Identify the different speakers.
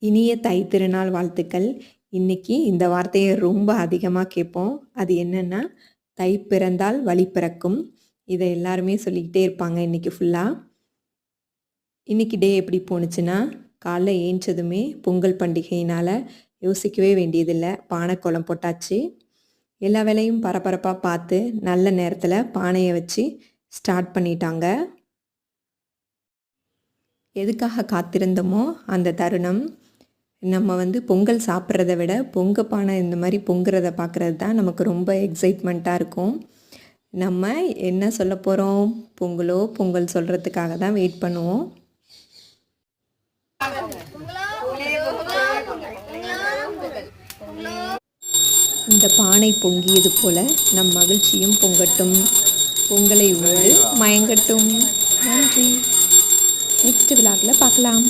Speaker 1: இனிய தை திருநாள் வாழ்த்துக்கள். இன்னைக்கு இந்த வார்த்தையை ரொம்ப அதிகமாக கேட்போம். அது என்னன்னா, தை பிறந்தால் வழி பிறக்கும். இதை எல்லாருமே சொல்லிக்கிட்டே இருப்பாங்க இன்னைக்கு ஃபுல்லாக. இன்னைக்கு டே எப்படி போணுச்சுன்னா, காலைல ஏஞ்சதுமே பொங்கல் பண்டிகையினால் யோசிக்கவே வேண்டியதில்லை, பானைக்கோலம் போட்டாச்சு. எல்லா வேலையும் பரபரப்பாக பார்த்து நல்ல நேரத்தில் பானையை வச்சு ஸ்டார்ட் பண்ணிட்டாங்க. எதுக்காக காத்திருந்தோமோ அந்த தருணம், நம்ம பொங்கல் சாப்பிட்றத விட பொங்க பானை இந்த மாதிரி பொங்குறத பார்க்குறது தான் நமக்கு ரொம்ப எக்ஸைட்மெண்ட்டாக இருக்கும். நம்ம என்ன சொல்ல போகிறோம், பொங்கலோ பொங்கல் சொல்கிறதுக்காக தான் வெயிட் பண்ணுவோம். இந்த பானை பொங்கியது போல நம் மகிழ்ச்சியும் பொங்கட்டும், பொங்கலை உண்டு மயங்கட்டும். நன்றி. நெக்ஸ்ட் விழாவில் பார்க்கலாம்.